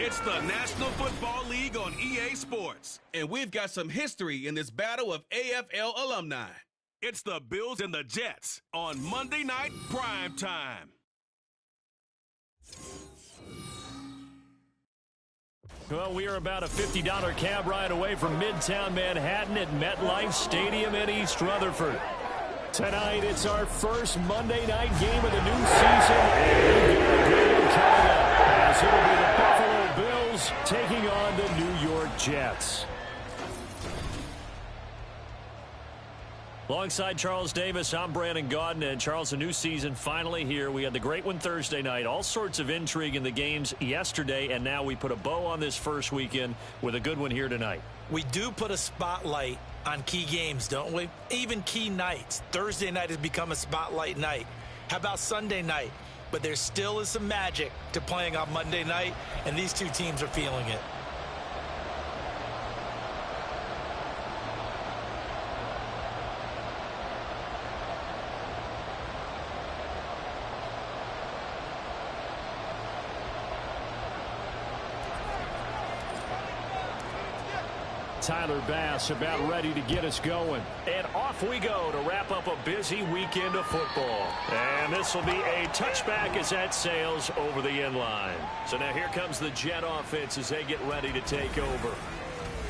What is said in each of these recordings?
It's the National Football League on EA Sports, and we've got some history in this battle of AFL alumni. It's the Bills and the Jets on Monday Night Prime Time. Well, we are about a $50 cab ride away from Midtown Manhattan at MetLife Stadium in East Rutherford. Tonight, it's our first Monday night game of the new season. And we've got a great one coming up, as it'll be the Buffalo Bills taking on the New York Jets. Alongside Charles Davis, I'm Brandon Gaudin. And Charles, a new season finally here. We had the great one Thursday night. All sorts of intrigue in the games yesterday, and now we put a bow on this first weekend with a good one here tonight. We do put a spotlight on key games, don't we? Even key nights. Thursday night has become a spotlight night. How about Sunday night? But there still is some magic to playing on Monday night, and these two teams are feeling it. Tyler Bass about ready to get us going. And off we go to wrap up a busy weekend of football. And this will be a touchback as that sails over the end line. So now here comes the Jet offense as they get ready to take over.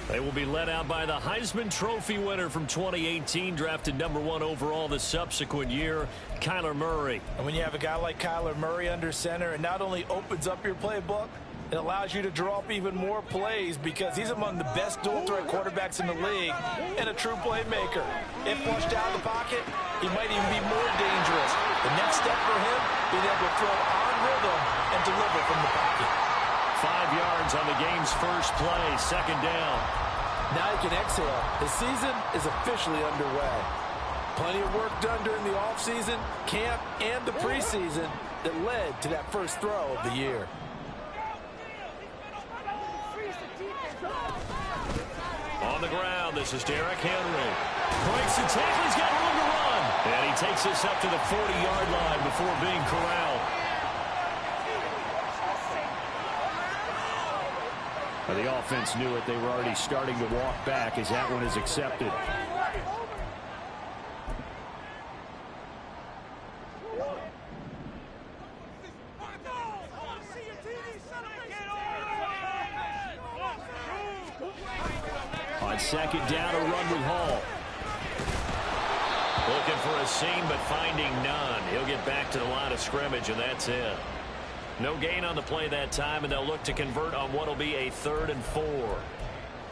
They will be led out by the Heisman Trophy winner from 2018, drafted #1 overall the subsequent year, Kyler Murray. And when you have a guy like Kyler Murray under center, it not only opens up your playbook, it allows you to draw up even more plays because he's among the best dual-threat quarterbacks in the league and a true playmaker. If flushed out of the pocket, he might even be more dangerous. The next step for him, being able to throw on rhythm and deliver from the pocket. 5 yards on the game's first play, second down. Now he can exhale. The season is officially underway. Plenty of work done during the offseason, camp, and the preseason that led to that first throw of the year. On the ground, this is Derrick Henry. Breaks the tackle, he's got room to run. And he takes this up to the 40-yard line before being corralled. Well, the offense knew it. They were already starting to walk back as that one is accepted. On second down, a run with Hall. Looking for a seam, but finding none. He'll get back to the line of scrimmage, and that's it. No gain on the play that time, and they'll look to convert on what will be a 3rd and 4.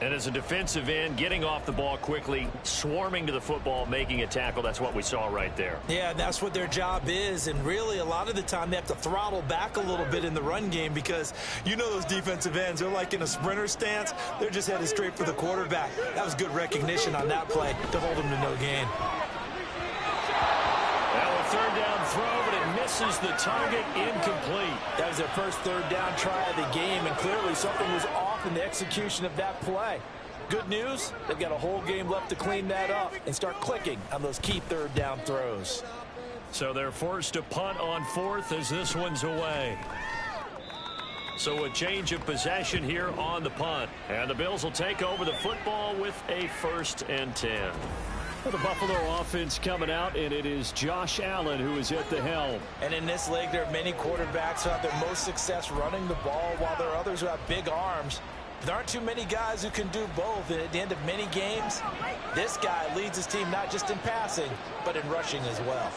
And as a defensive end, getting off the ball quickly, swarming to the football, making a tackle, that's what we saw right there. Yeah, that's what their job is, and really a lot of the time they have to throttle back a little bit in the run game because you know those defensive ends, they're like in a sprinter stance. They're just headed straight for the quarterback. That was good recognition on that play to hold them to no gain. Now a third down throw, but it misses the target, incomplete. That was their first third down try of the game, and clearly something was off in the execution of that play. Good news, they've got a whole game left to clean that up and start clicking on those key third down throws. So they're forced to punt on 4th as this one's away. So a change of possession here on the punt. And the Bills will take over the football with a 1st and 10. For the Buffalo offense coming out, and it is Josh Allen who is at the helm. And in this league, there are many quarterbacks who have their most success running the ball, while there are others who have big arms. There aren't too many guys who can do both, and at the end of many games, this guy leads his team not just in passing, but in rushing as well.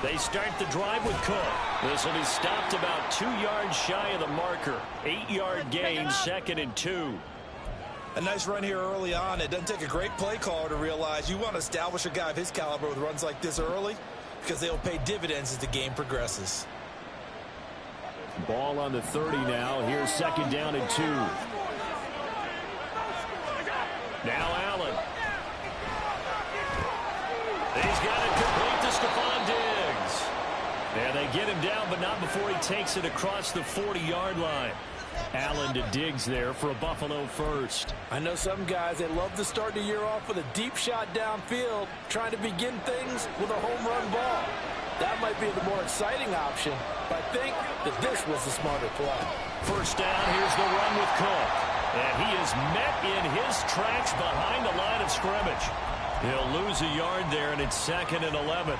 They start the drive with Cook. This will be stopped about 2 yards shy of the marker. 8-yard gain, 2nd and 2. A nice run here early on. It doesn't take a great play caller to realize you want to establish a guy of his caliber with runs like this early because they'll pay dividends as the game progresses. Ball on the 30 now. Here's 2nd down and 2. Now Allen. He's got it complete to Stephon Diggs. And they get him down, but not before he takes it across the 40-yard line. Allen to Diggs there for a Buffalo first. I know some guys, they love to start the year off with a deep shot downfield, trying to begin things with a home run ball. That might be the more exciting option, but I think that this was the smarter play. First down, here's the run with Cook. And he is met in his tracks behind the line of scrimmage. He'll lose a yard there, and it's 2nd and 11.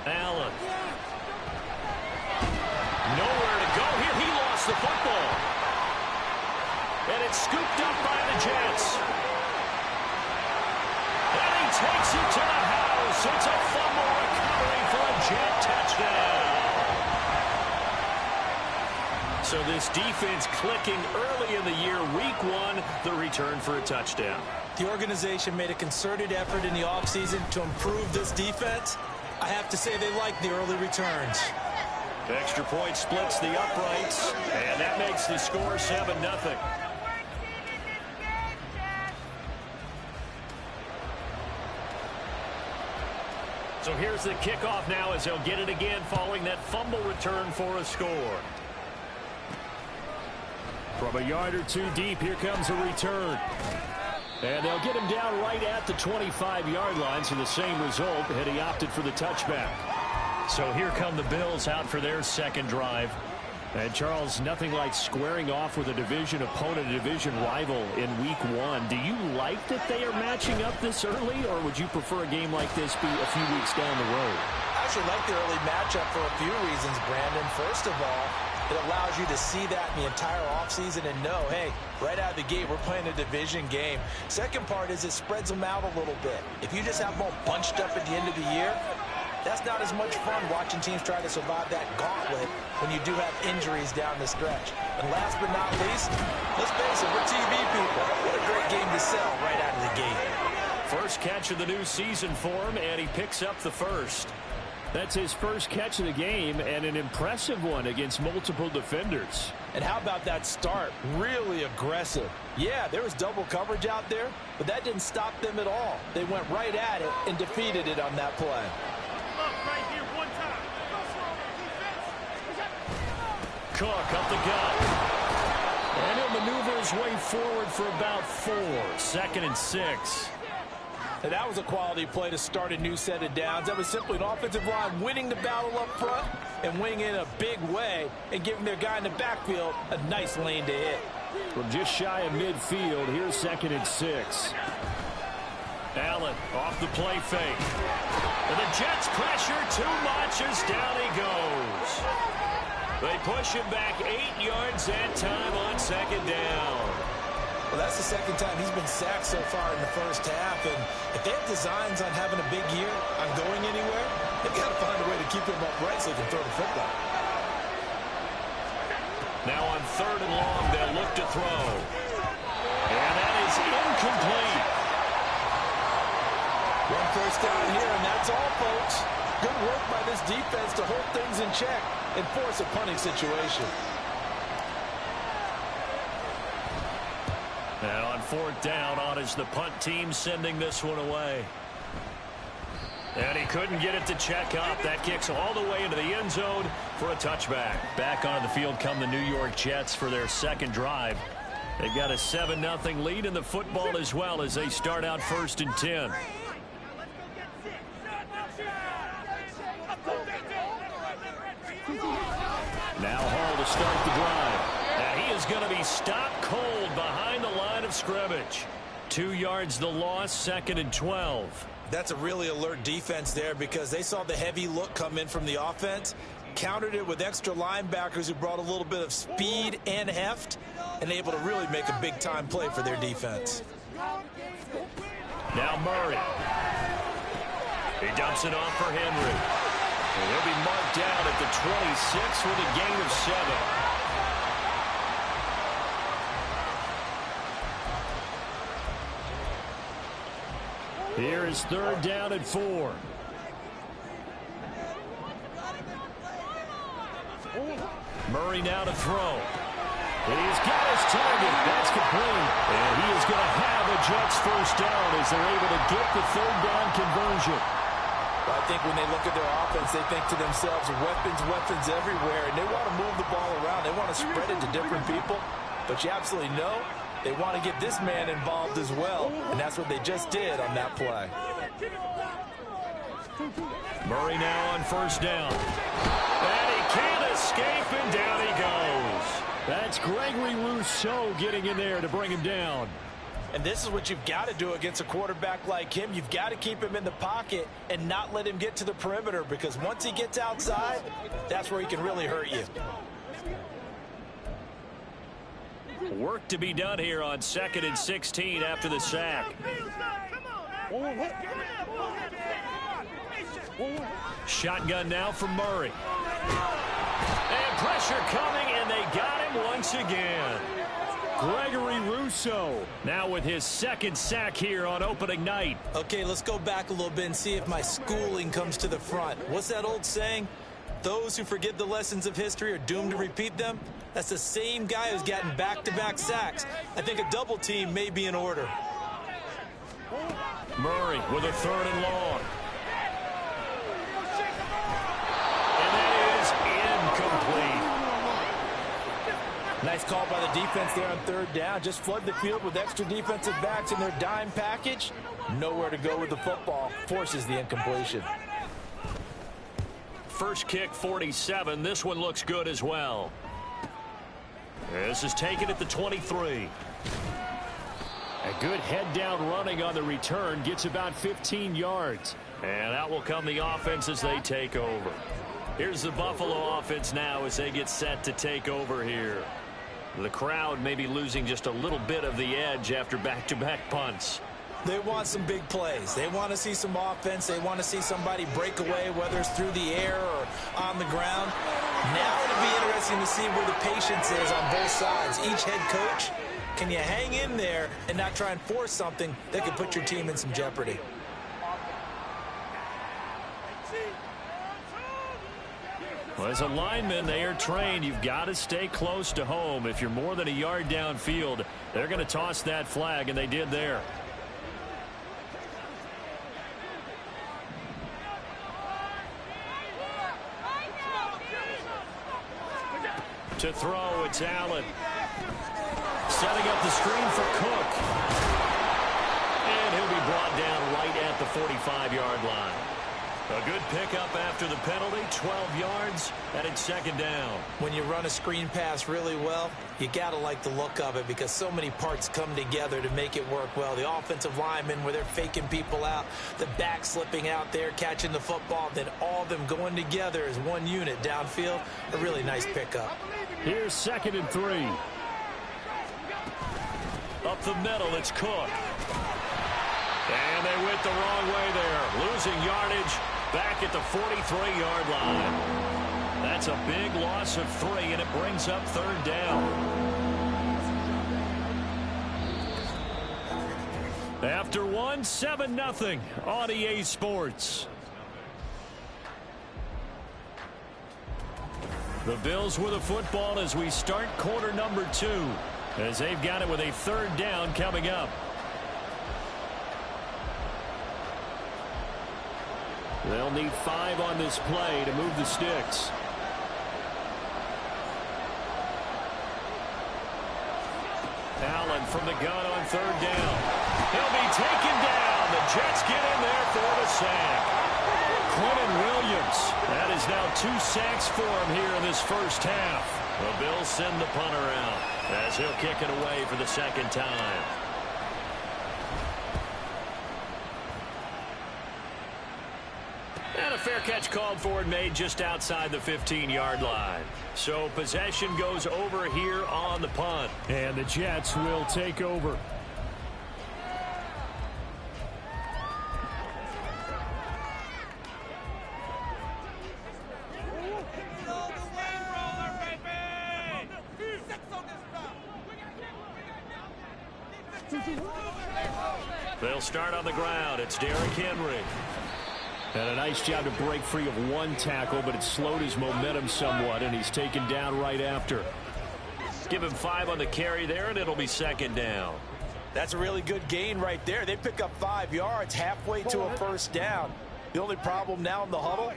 Allen. Nowhere to go here. He lost the football. And it's scooped up by the Jets. And he takes it to the house. It's a fumble recovery for a Jet touchdown. So this defense clicking early in the year. Week 1, the return for a touchdown. The organization made a concerted effort in the offseason to improve this defense. I have to say they like the early returns. Extra point splits the uprights, and that makes the score 7-0. So here's the kickoff now as they'll get it again following that fumble return for a score. From a yard or two deep, here comes a return. And they'll get him down right at the 25-yard line, so the same result, had he opted for the touchback. So here come the Bills out for their second drive. And, Charles, nothing like squaring off with a division opponent, a division rival in Week 1. Do you like that they are matching up this early, or would you prefer a game like this be a few weeks down the road? I actually like the early matchup for a few reasons, Brandon. First of all, it allows you to see that in the entire offseason and know, hey, right out of the gate, we're playing a division game. Second part is it spreads them out a little bit. If you just have them all bunched up at the end of the year, that's not as much fun watching teams try to survive that gauntlet when you do have injuries down the stretch. And last but not least, let's face it, we're TV people. What a great game to sell right out of the gate. First catch of the new season for him, and he picks up the first. That's his first catch of the game, and an impressive one against multiple defenders. And how about that start? Really aggressive. Yeah, there was double coverage out there, but that didn't stop them at all. They went right at it and defeated it on that play. Cook up the gut. And he'll maneuver his way forward for about 4. 2nd and 6. And that was a quality play to start a new set of downs. That was simply an offensive line winning the battle up front and winning in a big way and giving their guy in the backfield a nice lane to hit. From just shy of midfield, here's 2nd and 6. Allen off the play fake. And the Jets pressure too much as down he goes. They push him back 8 yards that time on 2nd down. Well, that's the second time he's been sacked so far in the first half. And if they have designs on having a big year, on going anywhere, they've got to find a way to keep him upright so they can throw the football. Now on 3rd and long, they'll look to throw. And that is incomplete. One first down here, and that's all, folks. Good work by this defense to hold things in check and force a punting situation. And on 4th down, on is the punt team sending this one away. And he couldn't get it to check up. That kicks all the way into the end zone for a touchback. Back on the field come the New York Jets for their second drive. They've got a 7-0 lead in the football as well as they start out 1st and 10. Now Hall to start the drive. And he is going to be stopped cold behind the line of scrimmage. 2 yards the loss, 2nd and 12. That's a really alert defense there because they saw the heavy look come in from the offense, countered it with extra linebackers who brought a little bit of speed and heft, and able to really make a big-time play for their defense. Now Murray. He dumps it off for Henry. And he'll be marked down at the 26 with a gain of 7. Here is 3rd down and 4. Murray now to throw. He's got his target. That's complete. And he is going to have a Jets first down as they're able to get the third down conversion. Well, I think when they look at their offense, they think to themselves, weapons everywhere, and they want to move the ball around. They want to spread it to different people. But you absolutely know they want to get this man involved as well, and that's what they just did on that play. Murray now on first down. And he can't escape, and down he goes. That's Gregory Rousseau getting in there to bring him down. And this is what you've got to do against a quarterback like him. You've got to keep him in the pocket and not let him get to the perimeter, because once he gets outside, that's where he can really hurt you. Work to be done here on 2nd and 16 after the sack. Shotgun now from Murray. And pressure coming, and they got him once again. Gregory Rousseau now with his 2nd sack here on opening night. Okay, let's go back a little bit and see if my schooling comes to the front. What's that old saying? Those who forget the lessons of history are doomed to repeat them. That's the same guy who's gotten back-to-back sacks. I think a double team may be in order. Murray with a 3rd and long. And that is incomplete. Nice call by the defense there on 3rd down. Just flood the field with extra defensive backs in their dime package. Nowhere to go with the football. Forces the incompletion. First kick, 47. This one looks good as well. This is taken at the 23. A good head-down running on the return. Gets about 15 yards. And out will come the offense as they take over. Here's the Buffalo offense now as they get set to take over here. The crowd may be losing just a little bit of the edge after back-to-back punts. They want some big plays. They want to see some offense. They want to see somebody break away, whether it's through the air or on the ground. Now it'll be interesting to see where the patience is on both sides. Each head coach, can you hang in there and not try and force something that could put your team in some jeopardy? Well, as a lineman, they are trained. You've got to stay close to home. If you're more than a yard downfield, they're going to toss that flag, and they did there. To throw, it's Allen. Setting up the screen for Cook. And he'll be brought down right at the 45-yard line. A good pickup after the penalty, 12 yards, and it's 2nd down. When you run a screen pass really well, you got to like the look of it because so many parts come together to make it work well. The offensive linemen, where they're faking people out, the back slipping out there, catching the football, then all of them going together as one unit downfield. A really nice pickup. Here's 2nd and 3. Up the middle, it's Cook. And they went the wrong way there. Losing yardage back at the 43-yard line. That's a big loss of 3, and it brings up 3rd down. After 1, 7-0 on EA Sports. The Bills with a football as we start quarter number 2, as they've got it with a 3rd down coming up. They'll need 5 on this play to move the sticks. Allen from the gun on 3rd down. He'll be taken down. The Jets get in there for the sack. Quentin Williams. That is now 2 sacks for him here in this first half. The Bills send the punter out as he'll kick it away for the 2nd time. And a fair catch called for and made just outside the 15-yard line. So possession goes over here on the punt. And the Jets will take over. They'll start on the ground. It's Derrick Henry. And a nice job to break free of 1 tackle, but it slowed his momentum somewhat, and he's taken down right after. Give him 5 on the carry there, and it'll be second down. That's a really good gain right there. They pick up 5 yards halfway to a first down. The only problem now in the huddle,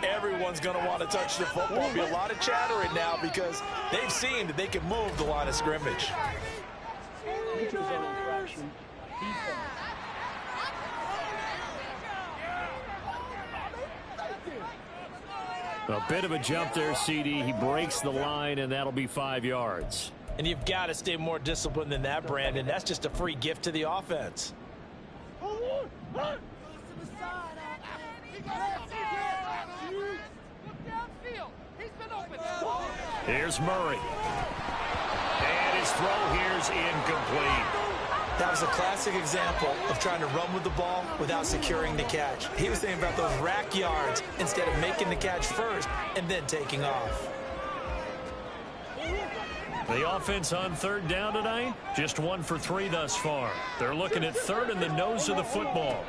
everyone's going to want to touch the football. There'll be a lot of chattering now because they've seen that they can move the line of scrimmage. A bit of a jump there, CD. He breaks the line, and that'll be 5 yards. And you've got to stay more disciplined than that, Brandon. That's just a free gift to the offense. Here's Murray. And his throw here's incomplete. That was a classic example of trying to run with the ball without securing the catch. He was thinking about those rack yards instead of making the catch first and then taking off. The offense on third down tonight, just 1 for 3 thus far. They're looking at third in the nose of the football.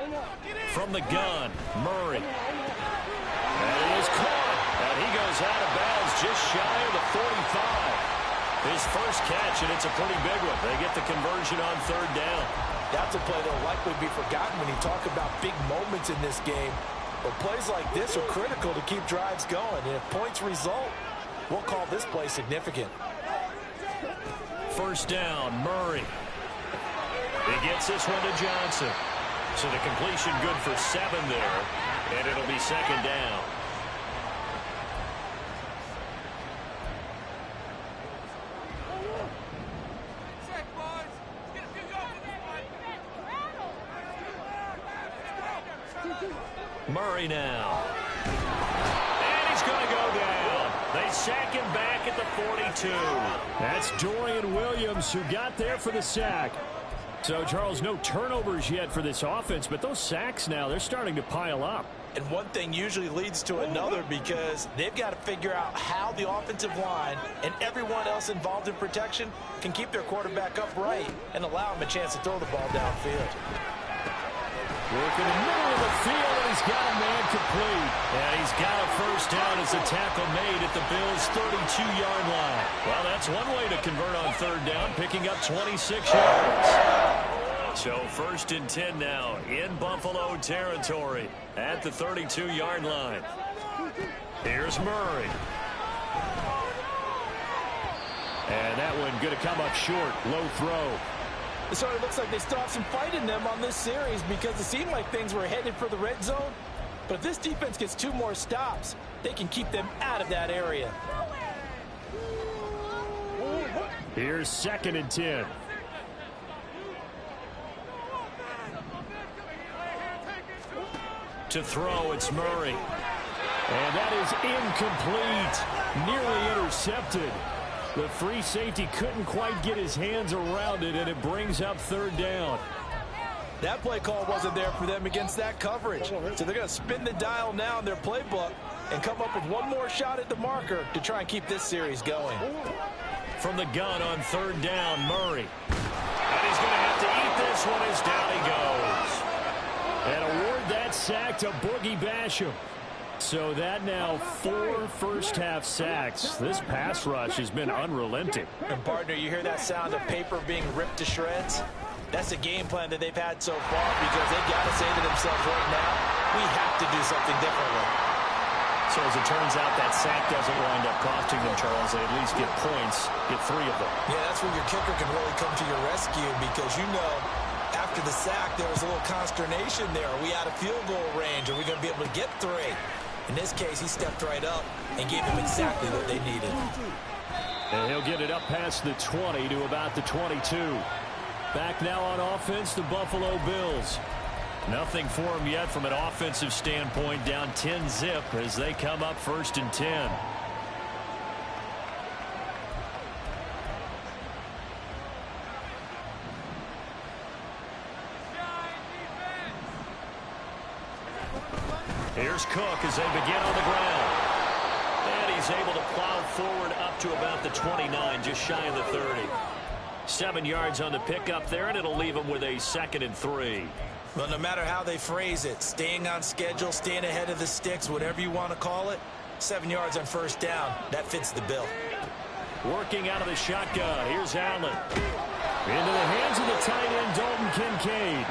From the gun, Murray. That is caught. And he goes out of bounds just shy of the 45. His first catch, and it's a pretty big one. They get the conversion on third down. That's a play that will likely be forgotten when you talk about big moments in this game. But plays like this are critical to keep drives going. And if points result, we'll call this play significant. First down, Murray. He gets this one to Johnson. So the completion good for 7 there, and it'll be second down. Murray now. And he's going to go down. They sack him back at the 42. That's Dorian Williams who got there for the sack. So, Charles, no turnovers yet for this offense, but those sacks now, they're starting to pile up. And one thing usually leads to another because they've got to figure out how the offensive line and everyone else involved in protection can keep their quarterback upright and allow him a chance to throw the ball downfield. Working in the middle of the field, and he's got a man complete. And he's got a first down as a tackle made at the Bills' 32-yard line. Well, that's one way to convert on third down, picking up 26 yards. So first and 10 now in Buffalo territory at the 32-yard line. Here's Murray. And that one going to come up short, low throw. It sort of looks like they still have some fight in them on this series because it seemed like things were headed for the red zone. But if this defense gets 2 more stops, they can keep them out of that area. Here's second and 10. To throw, it's Murray. And that is incomplete. Nearly intercepted. The free safety couldn't quite get his hands around it, and it brings up third down. That play call wasn't there for them against that coverage. So they're going to spin the dial now in their playbook and come up with one more shot at the marker to try and keep this series going. From the gun on third down, Murray. And he's going to have to eat this one as down he goes. And award that sack to Boogie Basham. So that now 4 first-half sacks. This pass rush has been unrelenting. And, partner, you hear that sound of paper being ripped to shreds? That's the game plan that they've had so far because they've got to say to themselves right now, we have to do something differently. So as it turns out, that sack doesn't wind up costing them, Charles. They at least get points, get 3 of them. Yeah, that's when your kicker can really come to your rescue because you know after the sack there was a little consternation there. Are we out of field goal range? Are we going to be able to get 3? In this case, he stepped right up and gave them exactly what they needed. And he'll get it up past the 20 to about the 22. Back now on offense, the Buffalo Bills. Nothing for them yet from an offensive standpoint, down 10-zip as they come up first and 10. Here's Cook as they begin on the ground. And he's able to plow forward up to about the 29, just shy of the 30. 7 yards on the pickup there, and it'll leave him with a 2nd and 3. Well, no matter how they phrase it, staying on schedule, staying ahead of the sticks, whatever you want to call it, 7 yards on first down, that fits the bill. Working out of the shotgun. Here's Allen. Into the hands of the tight end, Dalton Kincaid.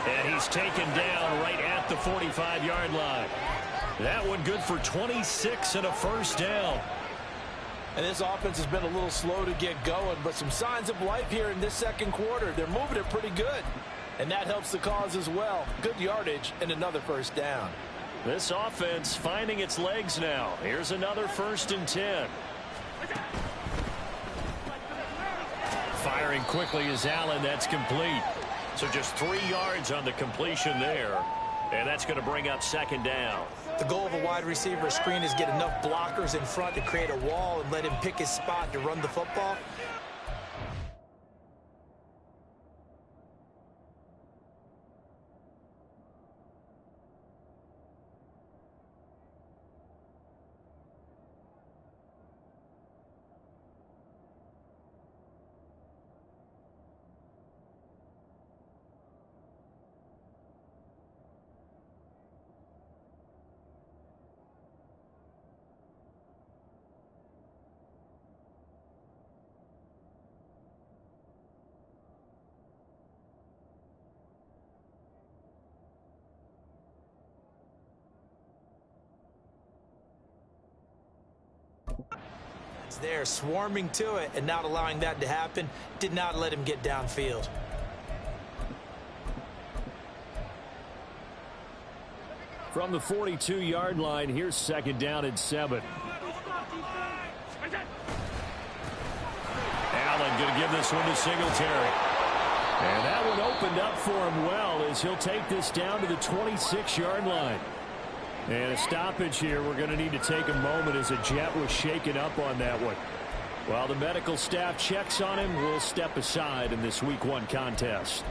And he's taken down right at the 45-yard line. That one good for 26 and a first down. And this offense has been a little slow to get going, but some signs of life here in this second quarter. They're moving it pretty good, and that helps the cause as well. Good yardage and another first down. This offense finding its legs now. Here's another 1st and 10. Firing quickly is Allen. That's complete. So just 3 yards on the completion there, and that's going to bring up 2nd down. The goal of a wide receiver screen is get enough blockers in front to create a wall and let him pick his spot to run the football. There, swarming to it, and not allowing that to happen. Did not let him get downfield. From the 42-yard line, here's 2nd down and 7. Allen going to give this one to Singletary. And that one opened up for him well as he'll take this down to the 26-yard line. And a stoppage here. We're going to need to take a moment as a jet was shaken up on that one. While the medical staff checks on him, we'll step aside in this Week 1 contest.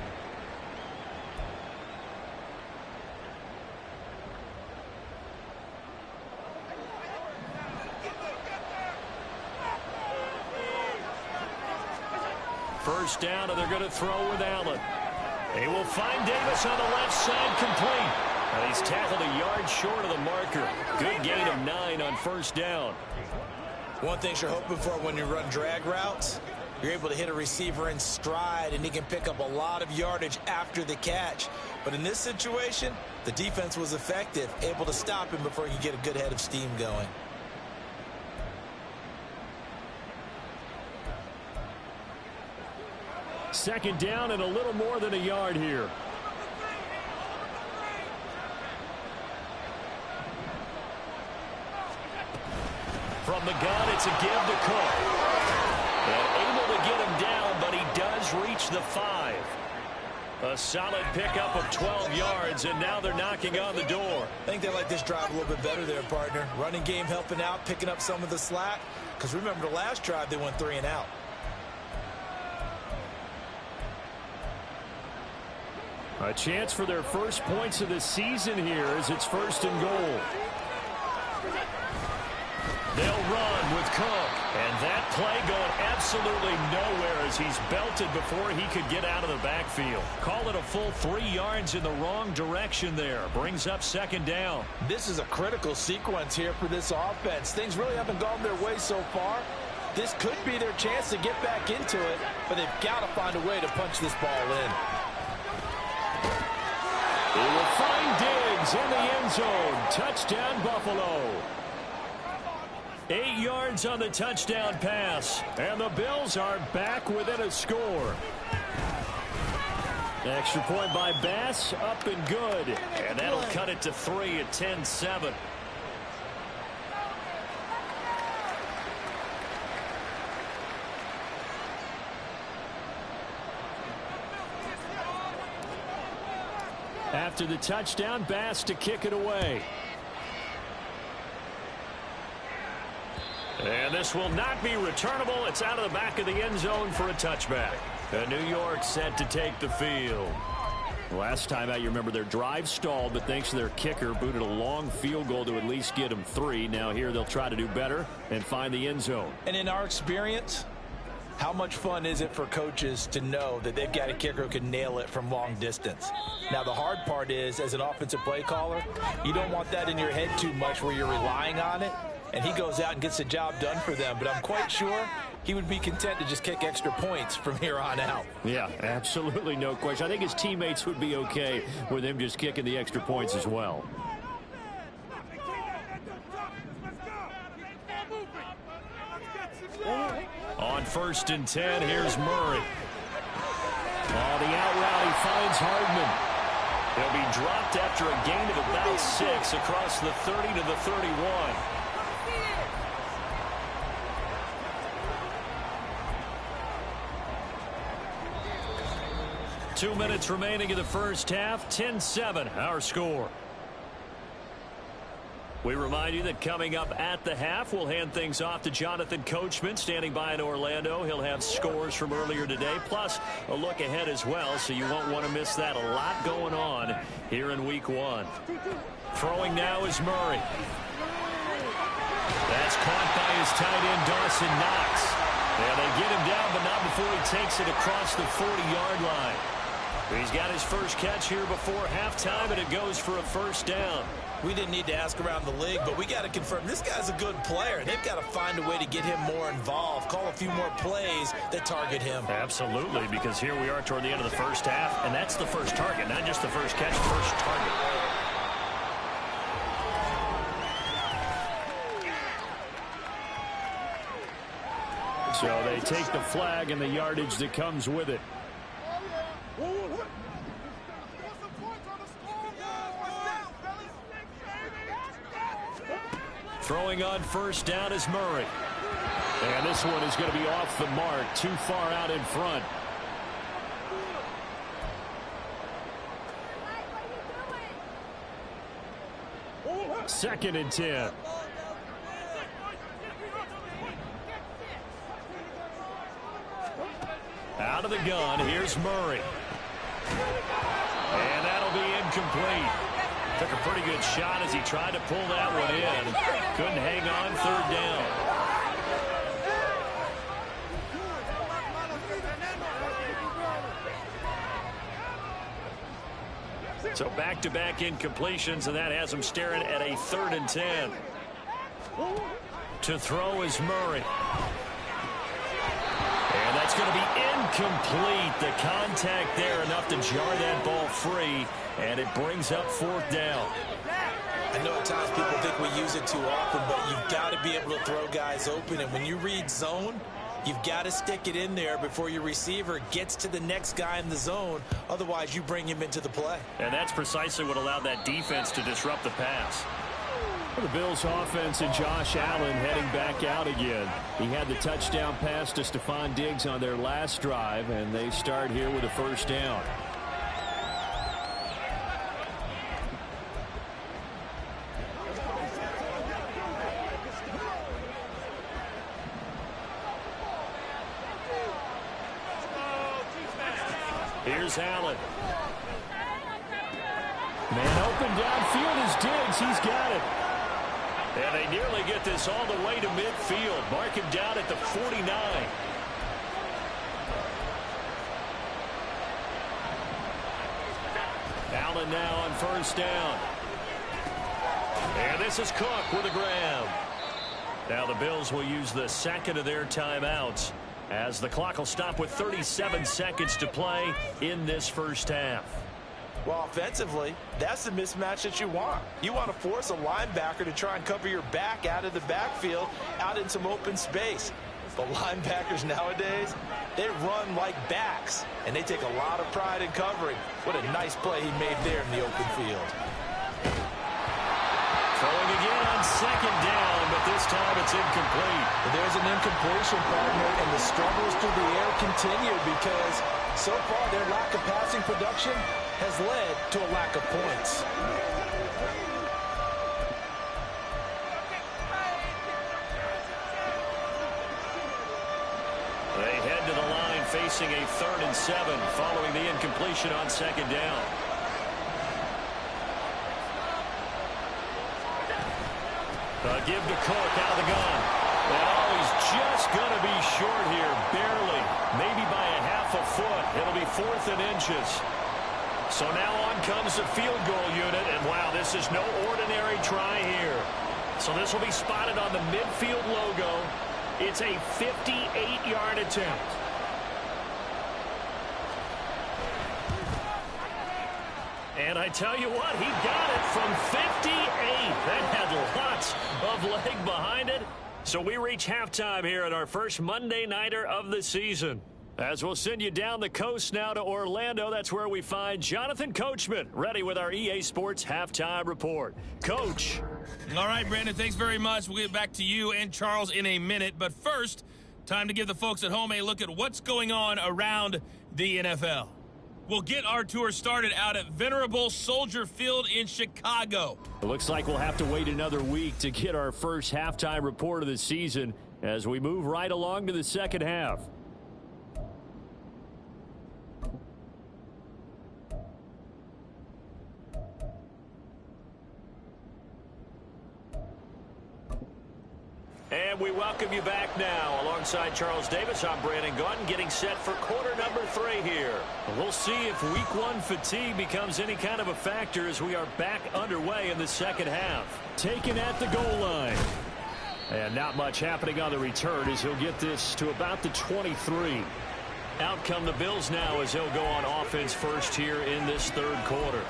First down, and they're going to throw with Allen. They will find Davis on the left side, complete. And he's tackled a yard short of the marker. Good gain of 9 on first down. One thing you're hoping for when you run drag routes, you're able to hit a receiver in stride, and he can pick up a lot of yardage after the catch. But in this situation, the defense was effective, able to stop him before he could get a good head of steam going. Second down and a little more than a yard here. From the gun, it's a give to Cook. And able to get him down, but he does reach the 5. A solid pickup of 12 yards, and now they're knocking on the door. I think they like this drive a little bit better there, partner. Running game helping out, picking up some of the slack. Because remember, the last drive, they went 3 and out. A chance for their first points of the season here as it's 1st and goal. They'll run with Cook. And that play going absolutely nowhere as he's belted before he could get out of the backfield. Call it a full 3 yards in the wrong direction there. Brings up 2nd down. This is a critical sequence here for this offense. Things really haven't gone their way so far. This could be their chance to get back into it, but they've got to find a way to punch this ball in. He will find Diggs in the end zone. Touchdown, Buffalo. 8 yards on the touchdown pass. And the Bills are back within a score. Extra point by Bass, up and good. And that'll cut it to 3 at 10-7. After the touchdown, Bass to kick it away. And this will not be returnable. It's out of the back of the end zone for a touchback. And New York set to take the field. Last time out, you remember their drive stalled, but thanks to their kicker, booted a long field goal to at least get them 3. Now here they'll try to do better and find the end zone. And in our experience, how much fun is it for coaches to know that they've got a kicker who can nail it from long distance? Now, the hard part is, as an offensive play caller, you don't want that in your head too much where you're relying on it. and he goes out and gets the job done for them. But I'm quite sure he would be content to just kick extra points from here on out. Yeah, absolutely no question. I think his teammates would be okay with him just kicking the extra points as well. On 1st and 10, here's Murray. Oh, the out route, he finds Hardman. He'll be dropped after a gain of about 6 across the 30 to the 31. Two minutes remaining in the first half. 10-7, our score. We remind you that coming up at the half, we'll hand things off to Jonathan Coachman, standing by in Orlando. He'll have scores from earlier today, plus a look ahead as well, so you won't want to miss that. A lot going on here in Week 1. Throwing now is Murray. That's caught by his tight end, Dawson Knox. And they get him down, but not before he takes it across the 40-yard line. He's got his first catch here before halftime, and it goes for a first down. We didn't need to ask around the league, but we got to confirm this guy's a good player. They've got to find a way to get him more involved, call a few more plays that target him. Absolutely, because here we are toward the end of the first half, and that's the first target, not just the first catch, first target. So they take the flag and the yardage that comes with it. Throwing on first down is Murray. And this one is going to be off the mark, too far out in front. Second and 10. Out of the gun, here's Murray. And that'll be incomplete. Took a pretty good shot as he tried to pull that one in. Couldn't hang on, third down. So back-to-back incompletions, and that has him staring at a 3rd and 10. To throw is Murray. And that's going to be incomplete. The contact there enough to jar that ball free, and it brings up 4th down. I know at times people think we use it too often, but you've got to be able to throw guys open. And when you read zone, you've got to stick it in there before your receiver gets to the next guy in the zone. Otherwise, you bring him into the play. And that's precisely what allowed that defense to disrupt the pass. For the Bills offense and Josh Allen heading back out again. He had the touchdown pass to Stephon Diggs on their last drive, and they start here with a first down. Here's Allen. Man open downfield is Diggs. He's got it. And they nearly get this all the way to midfield. Mark him down at the 49. Allen now on first down. And this is Cook with a grab. Now the Bills will use the second of their timeouts as the clock will stop with 37 seconds to play in this first half. Well, offensively, that's the mismatch that you want. You want to force a linebacker to try and cover your back out of the backfield, out in some open space. But linebackers nowadays, they run like backs, and they take a lot of pride in covering. What a nice play he made there in the open field. Throwing again on second down, but this time it's incomplete. There's an incompletion, partner, and the struggles through the air continue because so far their lack of passing production has led to a lack of points. They head to the line facing a 3rd and 7 following the incompletion on second down. Give to Cook out of the gun. Oh, he's just going to be short here, barely, maybe by a half a foot. It'll be 4th and inches. So now on comes the field goal unit, and wow, this is no ordinary try here. So this will be spotted on the midfield logo. It's a 58-yard attempt. And I tell you what, he got it from 58. That had lots of leg behind it. So we reach halftime here at our first Monday Nighter of the season. As we'll send you down the coast now to Orlando, that's where we find Jonathan Coachman, ready with our EA Sports Halftime Report. Coach. All right, Brandon, thanks very much. We'll get back to you and Charles in a minute. But first, time to give the folks at home a look at what's going on around the NFL. We'll get our tour started out at Venerable Soldier Field in Chicago. It looks like we'll have to wait another week to get our first halftime report of the season as we move right along to the second half. And we welcome you back now. Alongside Charles Davis, I'm Brandon Gunn, getting set for quarter number 3 here. We'll see if week 1 fatigue becomes any kind of a factor as we are back underway in the second half. Taken at the goal line. And not much happening on the return as he'll get this to about the 23. Out come the Bills now as they'll go on offense first here in this third quarter.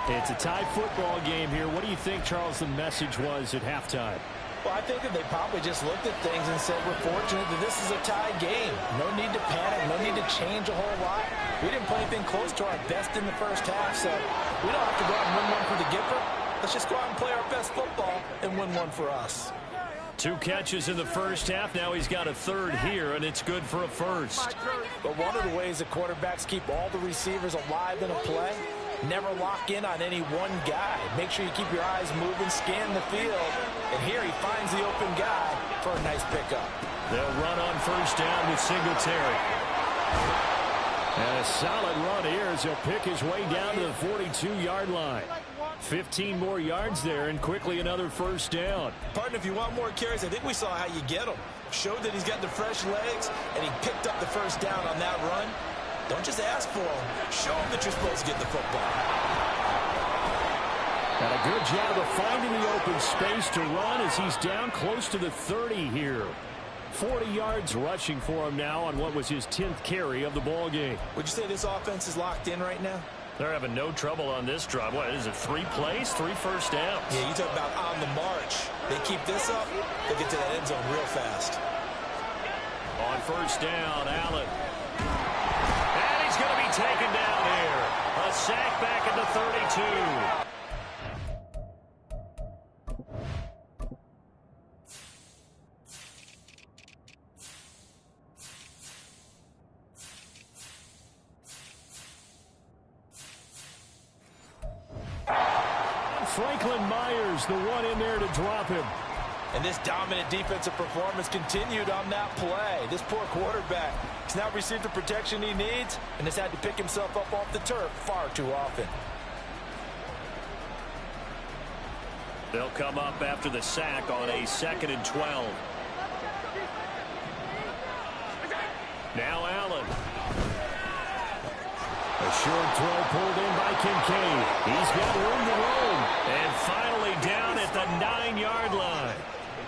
It's a tie football game here. What do you think, Charles, the message was at halftime? Well, I think that they probably just looked at things and said, we're fortunate that this is a tie game. No need to panic. No need to change a whole lot. We didn't play anything close to our best in the first half, so we don't have to go out and win one for the Gipper. Let's just go out and play our best football and win one for us. 2 catches in the first half. Now he's got a third here, and it's good for a first. But one of the ways that quarterbacks keep all the receivers alive in a play, never lock in on any one guy. Make sure you keep your eyes moving, scan the field. And here he finds the open guy for a nice pickup. They'll run on first down with Singletary. And a solid run here as he'll pick his way down to the 42-yard line. 15 more yards there and quickly another first down. Partner, if you want more carries, I think we saw how you get them. Showed that he's got the fresh legs, and he picked up the first down on that run. Don't just ask for them. Show them that you're supposed to get the football. And a good job of finding the open space to run as he's down close to the 30 here. 40 yards rushing for him now on what was his 10th carry of the ball game. Would you say this offense is locked in right now? They're having no trouble on this drive. What is it, 3 plays, 3 first downs? Yeah, you talk about on the march. They keep this up, they get to that end zone real fast. On first down, Allen. And he's going to be taken down here. A sack back at the 32. Franklin Myers, the one in there to drop him. And this dominant defensive performance continued on that play. This poor quarterback has now received the protection he needs and has had to pick himself up off the turf far too often. They'll come up after the sack on a 2nd and 12. Now Allen. A short throw pulled in by Kincaid. He's got room to roam. And finally down at the 9-yard line.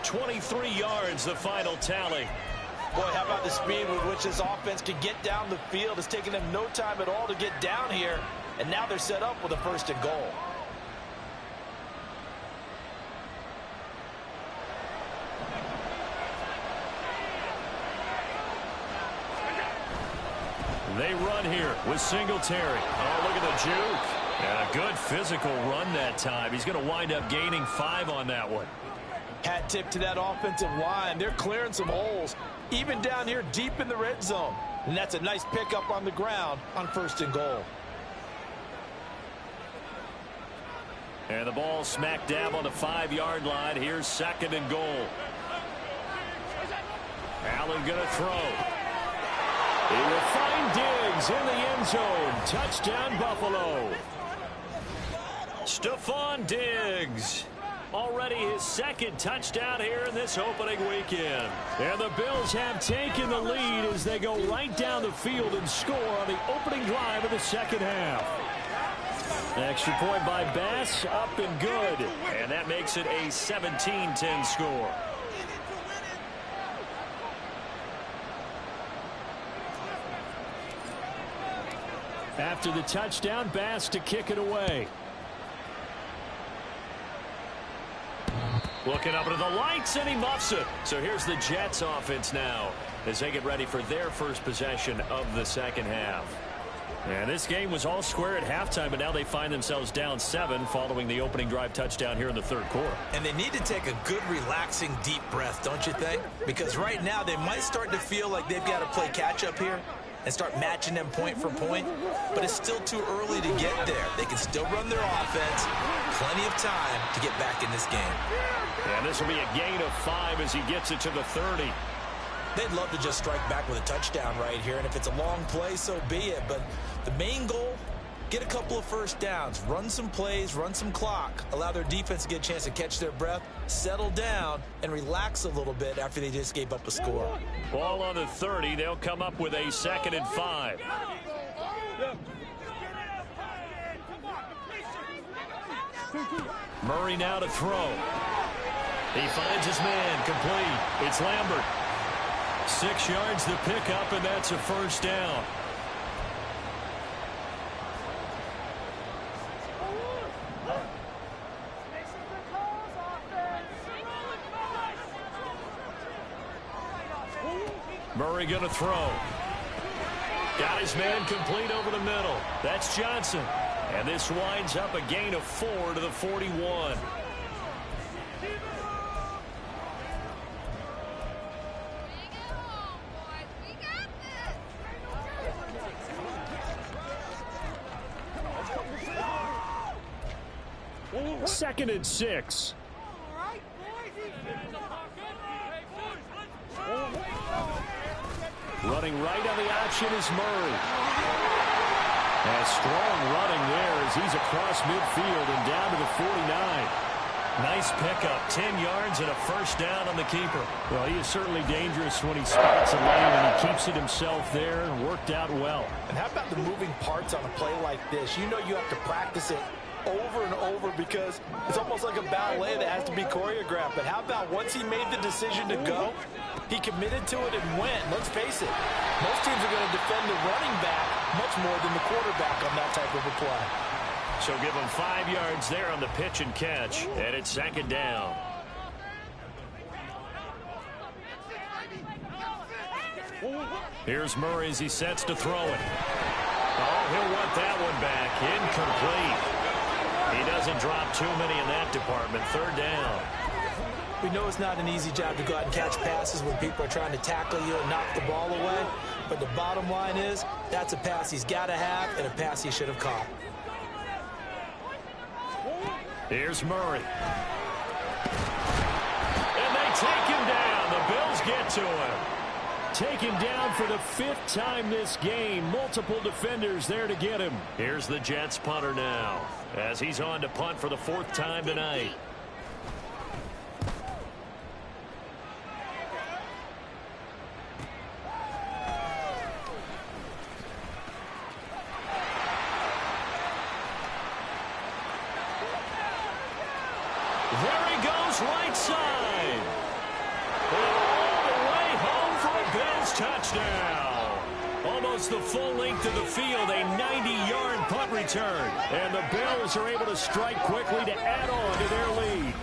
23 yards, the final tally. Boy, how about the speed with which this offense can get down the field? It's taken them no time at all to get down here. And now they're set up with a 1st and goal. They run here with Singletary. Oh, look at the juke. And a good physical run that time. He's going to wind up gaining 5 on that one. Hat tip to that offensive line. They're clearing some holes, even down here deep in the red zone. And that's a nice pickup on the ground on 1st and goal. And the ball smack dab on the 5-yard line. Here's 2nd and goal. Allen going to throw. He will find Diggs in the end zone. Touchdown, Buffalo. Stephon Diggs. Already his 2nd touchdown here in this opening weekend. And the Bills have taken the lead as they go right down the field and score on the opening drive of the second half. Extra point by Bass, up and good. And that makes it a 17-10 score. After the touchdown, Bass to kick it away. Looking up into the lights, and he muffs it. So here's the Jets offense now as they get ready for their first possession of the second half. And this game was all square at halftime, but now they find themselves down 7 following the opening drive touchdown here in the third quarter. And they need to take a good, relaxing, deep breath, don't you think? Because right now they might start to feel like they've got to play catch-up here and start matching them point for point, but it's still too early to get there. They can still run their offense. Plenty of time to get back in this game. And this will be a gain of 5 as he gets it to the 30. They'd love to just strike back with a touchdown right here, and if it's a long play, so be it. But the main goal, get a couple of first downs, run some plays, run some clock, allow their defense to get a chance to catch their breath, settle down, and relax a little bit after they just gave up a score. Ball on the 30. They'll come up with a 2nd and 5. Murray now to throw. He finds his man, complete. It's Lambert. 6 yards to pick up, and that's a first down. Murray going to throw. Got his man complete over the middle. That's Johnson. And this winds up a gain of 4 to the 41. Second and 6. Running right on the option is Murray. And strong running there as he's across midfield and down to the 49. Nice pickup, 10 yards and a first down on the keeper. Well, he is certainly dangerous when he spots a lane, and he keeps it himself there and worked out well. And how about the moving parts on a play like this? You know you have to practice it over and over because it's almost like a ballet that has to be choreographed. But how about once he made the decision to go, he committed to it and went. Let's face it, most teams are going to defend the running back much more than the quarterback on that type of a play. So give him 5 yards there on the pitch and catch, and it's 2nd down. Here's Murray as he sets to throw it. Oh, he'll want that one back. Incomplete. He doesn't drop too many in that department. 3rd down. We know it's not an easy job to go out and catch passes when people are trying to tackle you and knock the ball away. But the bottom line is, that's a pass he's got to have and a pass he should have caught. Here's Murray. And they take him down. The Bills get to him. Taken down for the 5th time this game. Multiple defenders there to get him. Here's the Jets punter now as he's on to punt for the 4th time tonight. There he goes, right side. All the way home for a Bills touchdown. Almost the full length of the field, a 90-yard punt return. And the Bills are able to strike quickly to add on to their lead.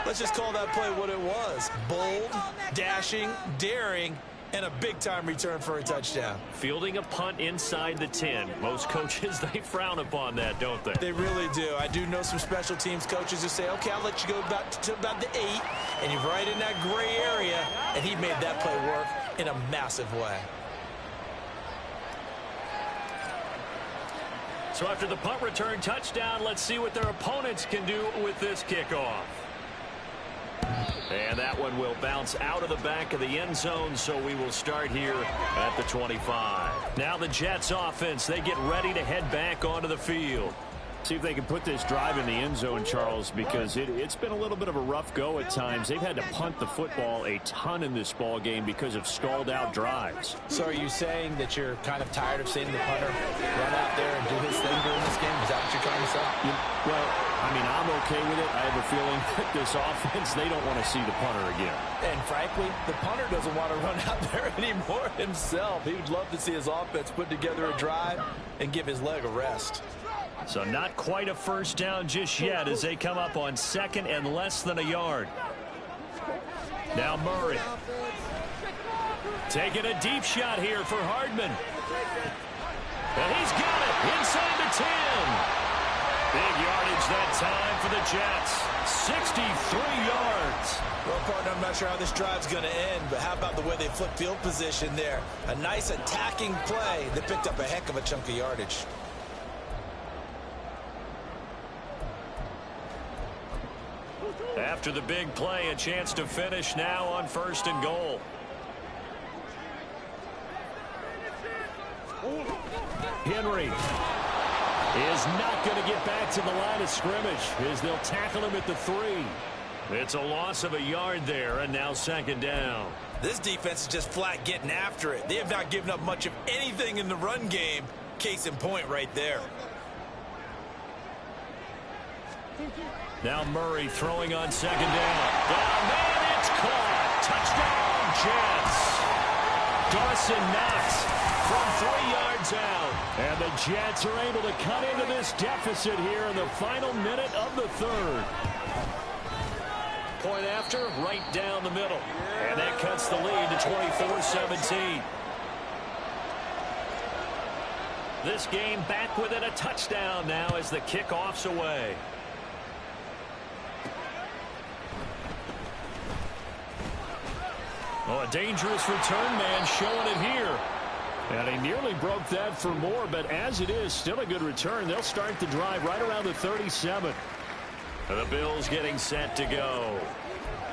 Let's just call that play what it was. Bold, dashing, daring, and a big-time return for a touchdown. Fielding a punt inside the 10. Most coaches, they frown upon that, don't they? They really do. I do know some special teams coaches who say, okay, I'll let you go to about the 8, and you're right in that gray area, and he made that play work in a massive way. So after the punt return touchdown, let's see what their opponents can do with this kickoff. And that one will bounce out of the back of the end zone, so we will start here at the 25. Now the Jets offense, they get ready to head back onto the field. See if they can put this drive in the end zone, Charles, because it's been a little bit of a rough go at times. They've had to punt the football a ton in this ball game because of stalled out drives. So are you saying that you're kind of tired of seeing the punter run out there and do his thing during this game? Is that what you're trying to say? Well, I mean, I'm okay with it. I have a feeling that this offense, they don't want to see the punter again. And frankly, the punter doesn't want to run out there anymore himself. He would love to see his offense put together a drive and give his leg a rest. So not quite a first down just yet as they come up on second and less than a yard. Now Murray. Taking a deep shot here for Hardman. And he's got it inside the 10. Big yardage that time for the Jets. 63 yards. Well, partner, I'm not sure how this drive's going to end, but how about the way they flipped field position there? A nice attacking play that picked up a heck of a chunk of yardage. After the big play, a chance to finish now on 1st and goal. Henry is not going to get back to the line of scrimmage as they'll tackle him at the 3. It's a loss of a yard there, and now 2nd down. This defense is just flat getting after it. They have not given up much of anything in the run game. Case in point right there. Now Murray throwing on 2nd down. And it's caught. Touchdown, Jets. Dawson Knox from 3 yards out. And the Jets are able to cut into this deficit here in the final minute of the 3rd. Point after, right down the middle. And that cuts the lead to 24-17. This game back within a touchdown now as the kickoff's away. Oh, a dangerous return man showing it here. And he nearly broke that for more, but as it is, still a good return. They'll start the drive right around the 37. The Bills getting set to go.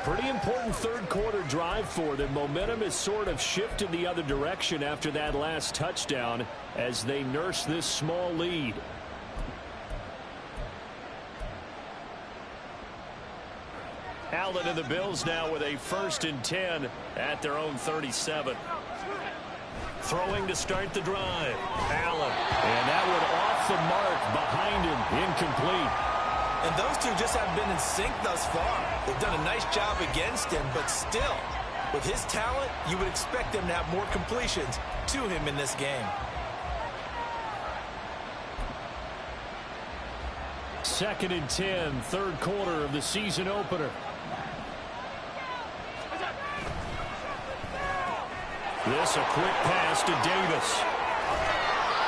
Pretty important 3rd quarter drive for them. Momentum has sort of shifted the other direction after that last touchdown as they nurse this small lead. Allen and the Bills now with a 1st and 10 at their own 37. Throwing to start the drive. Allen. And that one off the mark behind him. Incomplete. And those two just haven't been in sync thus far. They've done a nice job against him, but still, with his talent, you would expect them to have more completions to him in this game. 2nd and 10, 3rd quarter of the season opener. This a quick pass to Davis.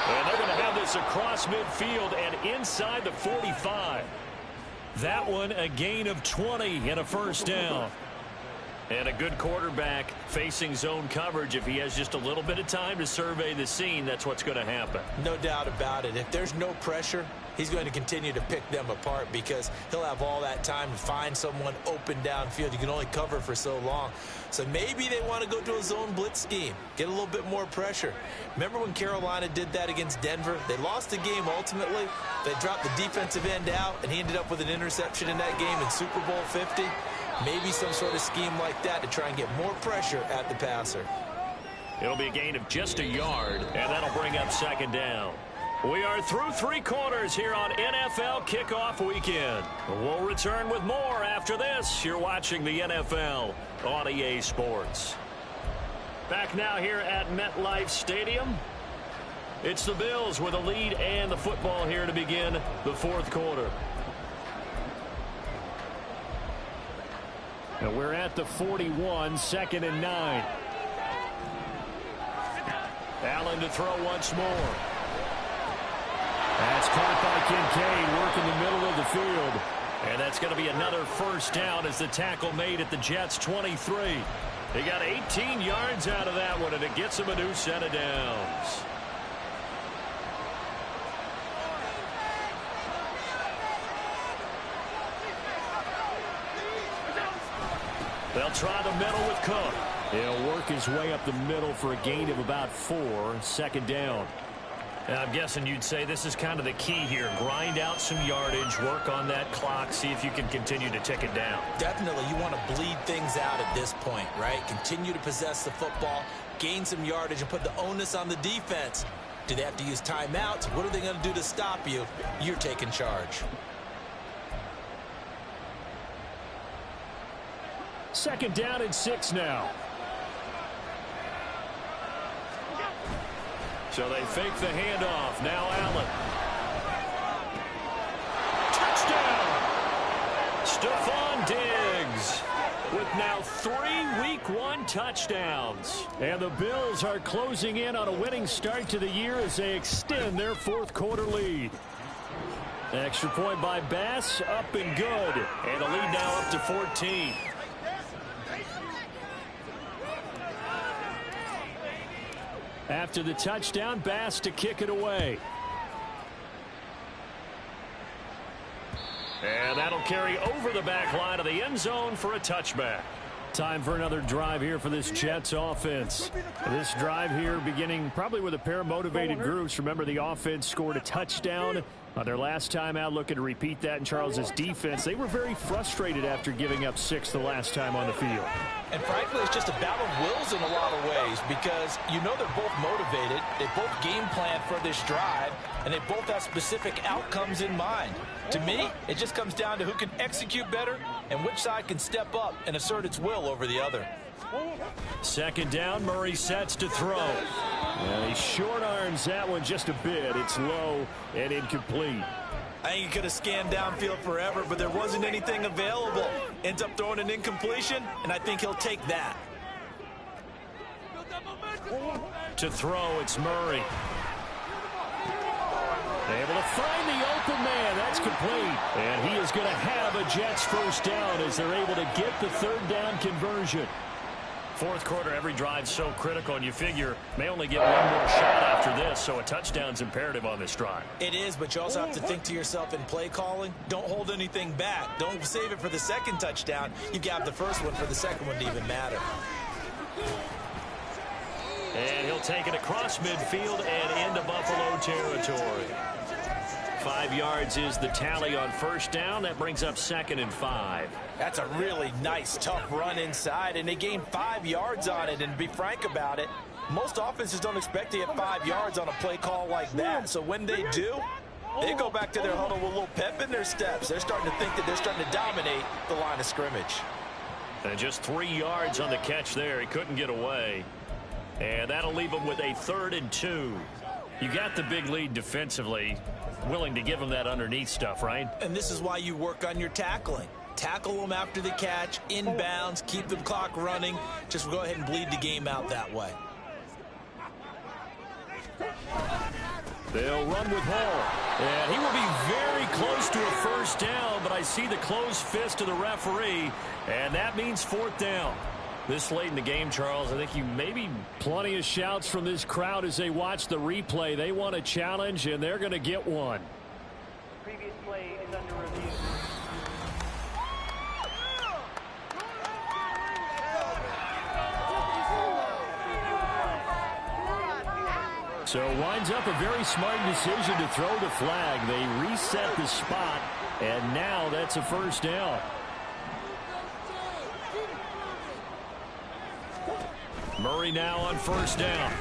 And they're going to have this across midfield and inside the 45. That one a gain of 20 and a 1st down. And a good quarterback facing zone coverage. If he has just a little bit of time to survey the scene, that's what's going to happen. No doubt about it. If there's no pressure, he's going to continue to pick them apart because he'll have all that time to find someone open downfield. You can only cover for so long. So maybe they want to go to a zone blitz scheme, get a little bit more pressure. Remember when Carolina did that against Denver? They lost the game ultimately. They dropped the defensive end out, and he ended up with an interception in that game in Super Bowl 50. Maybe some sort of scheme like that to try and get more pressure at the passer. It'll be a gain of just a yard, and that'll bring up 2nd down. We are through 3 quarters here on NFL Kickoff Weekend. We'll return with more after this. You're watching the NFL on EA Sports. Back now here at MetLife Stadium. It's the Bills with a lead and the football here to begin the 4th quarter. And we're at the 41, 2nd and 9. Allen to throw once more. That's caught by Kincaid, working the middle of the field. And that's going to be another 1st down as the tackle made at the Jets' 23. They got 18 yards out of that one, and it gets them a new set of downs. They'll try the middle with Cook. He'll work his way up the middle for a gain of about 4, 2nd down. And I'm guessing you'd say this is kind of the key here. Grind out some yardage, work on that clock, see if you can continue to tick it down. Definitely, you want to bleed things out at this point, right? Continue to possess the football, gain some yardage, and put the onus on the defense. Do they have to use timeouts? What are they going to do to stop you? You're taking charge. Second down and 6 now. So they fake the handoff. Now Allen. Touchdown! Stephon Diggs with now 3 Week 1 touchdowns. And the Bills are closing in on a winning start to the year as they extend their fourth quarter lead. Extra point by Bass, up and good. And a lead now up to 14. After the touchdown, Bass to kick it away. And that'll carry over the back line of the end zone for a touchback. Time for another drive here for this Jets offense. This drive here beginning probably with a pair of motivated groups. Remember, the offense scored a touchdown on their last time out. Looking to repeat that in Charles's defense. They were very frustrated after giving up 6 the last time on the field. And frankly, it's just a battle of wills in a lot of ways because you know they're both motivated. They both game plan for this drive, and they both have specific outcomes in mind. To me, it just comes down to who can execute better and which side can step up and assert its will over the other. Second down, Murray sets to throw. And he short arms that one just a bit. It's low and incomplete. I think he could have scanned downfield forever, but there wasn't anything available. Ends up throwing an incompletion, and I think he'll take that. To throw, it's Murray. Able to find the open man. That's complete. And he is going to have a Jets first down as they're able to get the third down conversion. Fourth quarter, every drive's so critical, and you figure may only get one more shot after this, so a touchdown's imperative on this drive. It is, but you also have to think to yourself in play calling, don't hold anything back. Don't save it for the second touchdown. You got the first one for the second one to even matter. And he'll take it across midfield and into Buffalo territory. 5 yards is the tally on first down. That brings up 2nd and 5. That's a really nice, tough run inside, and they gained 5 yards on it. And to be frank about it, most offenses don't expect to get 5 yards on a play call like that. So when they do, they go back to their huddle with a little pep in their steps. They're starting to think that they're starting to dominate the line of scrimmage. And just 3 yards on the catch there. He couldn't get away. And that'll leave him with a 3rd and 2. You got the big lead defensively. Willing to give him that underneath stuff, right? And this is why you work on your tackling. Tackle them after the catch, inbounds, keep the clock running. Just go ahead and bleed the game out that way. They'll run with Hall. And he will be very close to a first down, but I see the closed fist of the referee, and that means 4th down. This late in the game, Charles, I think you maybe plenty of shouts from this crowd as they watch the replay. They want a challenge, and they're going to get one. Previous play is under review. So winds up a very smart decision to throw the flag. They reset the spot, and now that's a first down. Murray now on first down.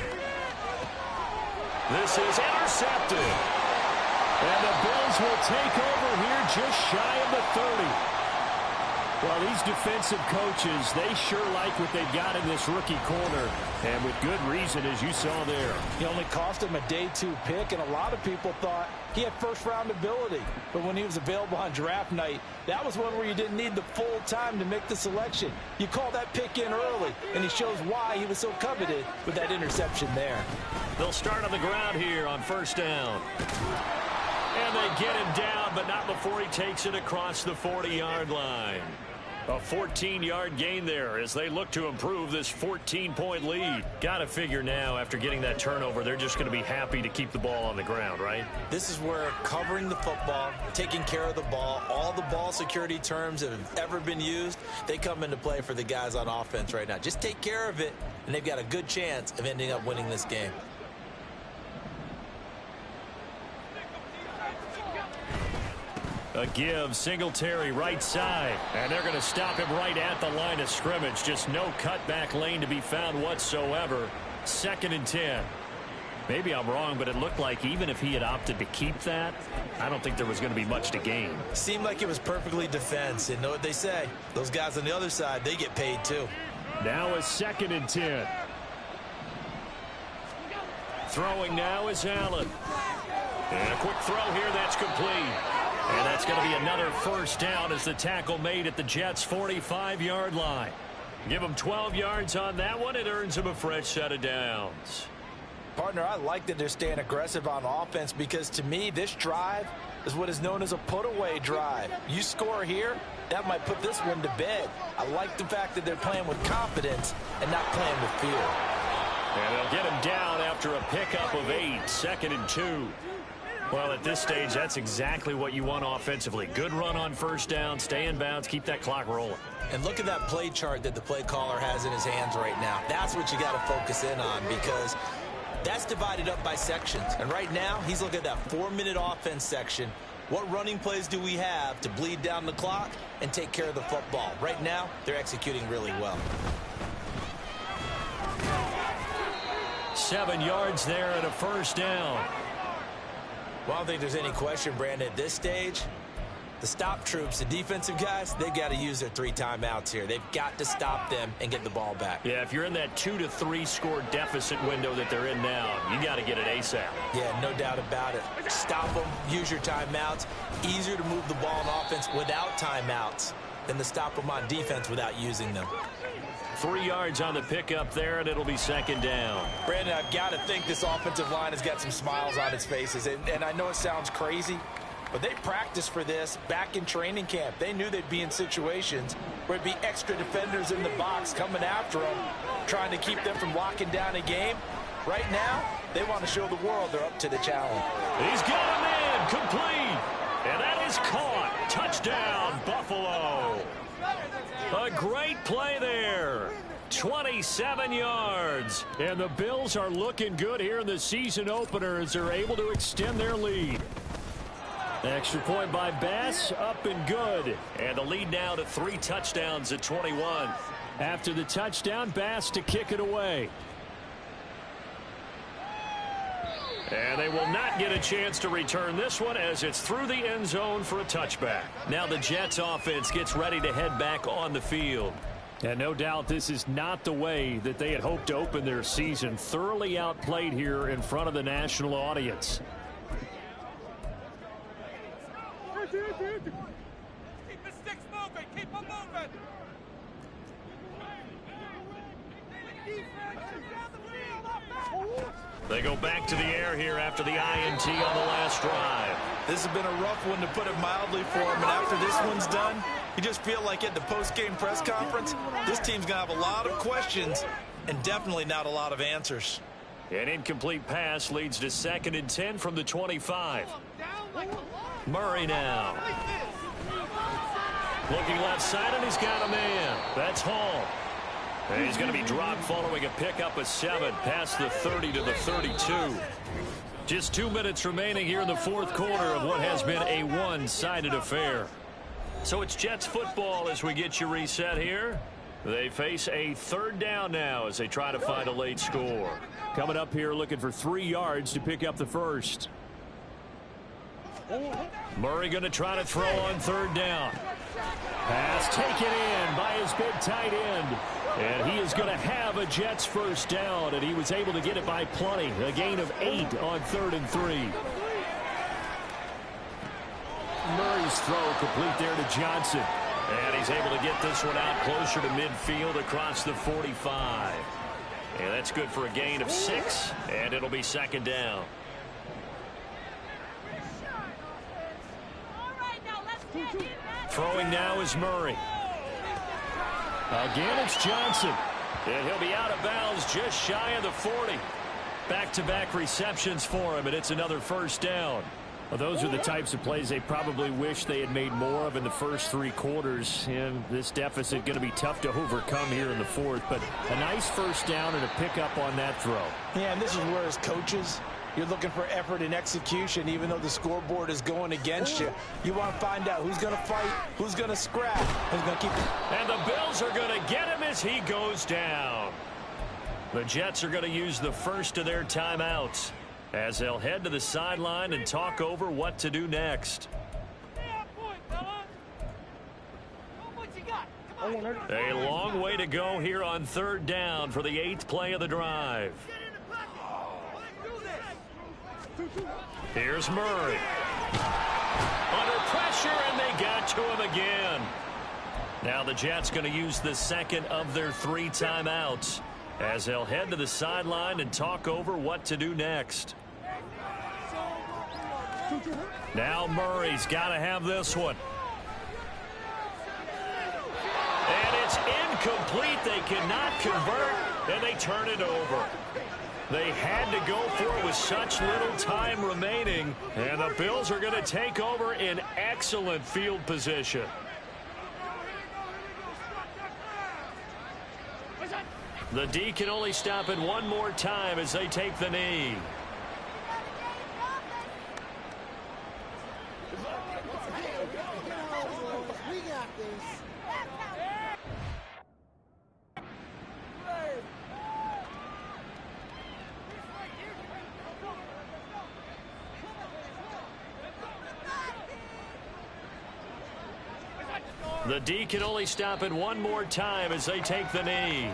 This is intercepted. And the Bills will take over here just shy of the 30. Well, these defensive coaches, they sure like what they've got in this rookie corner. And with good reason, as you saw there. He only cost him a day 2 pick, and a lot of people thought he had first-round ability. But when he was available on draft night, that was one where you didn't need the full time to make the selection. You call that pick in early, and he shows why he was so coveted with that interception there. They'll start on the ground here on first down. And they get him down, but not before he takes it across the 40-yard line. A 14-yard gain there as they look to improve this 14-point lead. Got to figure now, after getting that turnover, they're just going to be happy to keep the ball on the ground, right? This is where covering the football, taking care of the ball, all the ball security terms that have ever been used, they come into play for the guys on offense right now. Just take care of it, and they've got a good chance of ending up winning this game. A give, Singletary right side. And they're going to stop him right at the line of scrimmage. Just no cutback lane to be found whatsoever. 2nd and 10. Maybe I'm wrong, but it looked like even if he had opted to keep that, I don't think there was going to be much to gain. Seemed like it was perfectly defense. And know what they say? Those guys on the other side, they get paid too. Now a 2nd and 10. Throwing now is Allen. And a quick throw here, that's complete. And that's going to be another first down as the tackle made at the Jets' 45-yard line. Give them 12 yards on that one. It earns them a fresh set of downs. Partner, I like that they're staying aggressive on offense because to me, this drive is what is known as a put-away drive. You score here, that might put this one to bed. I like the fact that they're playing with confidence and not playing with fear. And they'll get him down after a pickup of 8, 2nd and 2. Well, at this stage, that's exactly what you want offensively. Good run on first down, stay in bounds, keep that clock rolling. And look at that play chart that the play caller has in his hands right now. That's what you got to focus in on because that's divided up by sections. And right now, he's looking at that 4-minute offense section. What running plays do we have to bleed down the clock and take care of the football? Right now, they're executing really well. 7 yards there and a first down. Well, I don't think there's any question, Brandon, at this stage, the stop troops, the defensive guys, they've got to use their 3 timeouts here. They've got to stop them and get the ball back. Yeah, if you're in that 2 to 3 score deficit window that they're in now, you got to get it ASAP. Yeah, no doubt about it. Stop them, use your timeouts. Easier to move the ball on offense without timeouts than to stop them on defense without using them. 3 yards on the pickup there, and it'll be 2nd down. Brandon, I've got to think this offensive line has got some smiles on its faces. And I know it sounds crazy, but they practiced for this back in training camp. They knew they'd be in situations where it'd be extra defenders in the box coming after them, trying to keep them from locking down a game. Right now, they want to show the world they're up to the challenge. He's got a man complete, and that is caught. Touchdown, Buffalo. A great play there. 27 yards. And the Bills are looking good here in the season opener as they're able to extend their lead. Extra point by Bass, up and good. And the lead now to 3 touchdowns at 21. After the touchdown, Bass to kick it away. And they will not get a chance to return this one as it's through the end zone for a touchback. Now the Jets offense gets ready to head back on the field. And no doubt this is not the way that they had hoped to open their season. Thoroughly outplayed here in front of the national audience. Keep the sticks moving. Keep them moving. They go back to the air here after the INT on the last drive. This has been a rough one, to put it mildly, for him. And after this one's done, you just feel like at the post-game press conference, this team's going to have a lot of questions and definitely not a lot of answers. An incomplete pass leads to 2nd and 10 from the 25. Murray now. Looking left side, and he's got a man. That's Hall. And he's going to be dropped following a pickup of 7 past the 30 to the 32. Just 2 minutes remaining here in the 4th quarter of what has been a one-sided affair. So it's Jets football as we get you reset here. They face a 3rd down now as they try to find a late score. Coming up here looking for 3 yards to pick up the first. Murray going to try to throw on 3rd down. Pass taken in by his big tight end. And he is going to have a Jets first down, and he was able to get it by plenty. A gain of 8 on 3rd and 3. Murray's throw complete there to Johnson. And he's able to get this one out closer to midfield across the 45. And that's good for a gain of 6, and it'll be 2nd down. Throwing now is Murray. Again, it's Johnson. And he'll be out of bounds just shy of the 40. Back-to-back receptions for him, and it's another first down. Well, those are the types of plays they probably wish they had made more of in the first 3 quarters. And this deficit going to be tough to overcome here in the 4th. But a nice first down and a pickup on that throw. Yeah, and this is where as coaches, You're looking for effort and execution, even though the scoreboard is going against you. You want to find out who's going to fight, who's going to scrap, who's going to keep it. And the Bills are going to get him as he goes down. The Jets are going to use the first of their timeouts as they'll head to the sideline and talk over what to do next. A long way to go here on 3rd down for the 8th play of the drive. Here's Murray. Under pressure, and they got to him again. Now the Jets going to use the second of their 3 timeouts as they'll head to the sideline and talk over what to do next. Now Murray's got to have this one. And it's incomplete. They cannot convert, and they turn it over. They had to go for it with such little time remaining, and the Bills are going to take over in excellent field position. The D can only stop it one more time as they take the knee. The D can only stop it one more time as they take the knee.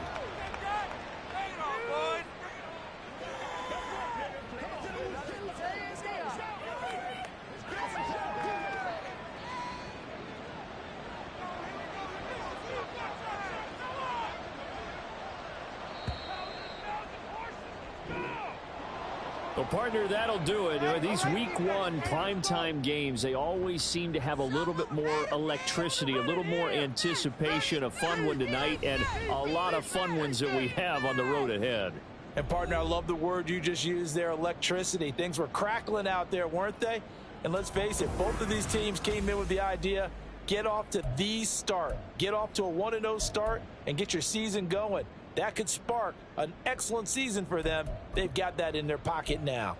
Well, partner, that'll do it. These Week 1 primetime games, they always seem to have a little bit more electricity, a little more anticipation. A fun one tonight, and a lot of fun ones that we have on the road ahead. And, partner, I love the word you just used there, electricity. Things were crackling out there, weren't they? And let's face it, both of these teams came in with the idea, get off to the start. Get off to a 1-0 start and get your season going. That could spark an excellent season for them. They've got that in their pocket now.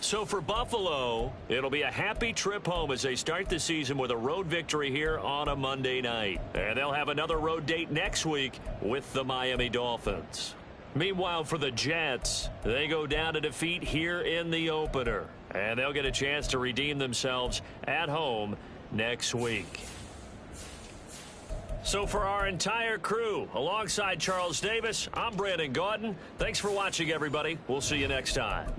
So for Buffalo, it'll be a happy trip home as they start the season with a road victory here on a Monday night. And they'll have another road date next week with the Miami Dolphins. Meanwhile, for the Jets, they go down to defeat here in the opener. And they'll get a chance to redeem themselves at home next week. So for our entire crew, alongside Charles Davis, I'm Brandon Gaudin. Thanks for watching, everybody. We'll see you next time.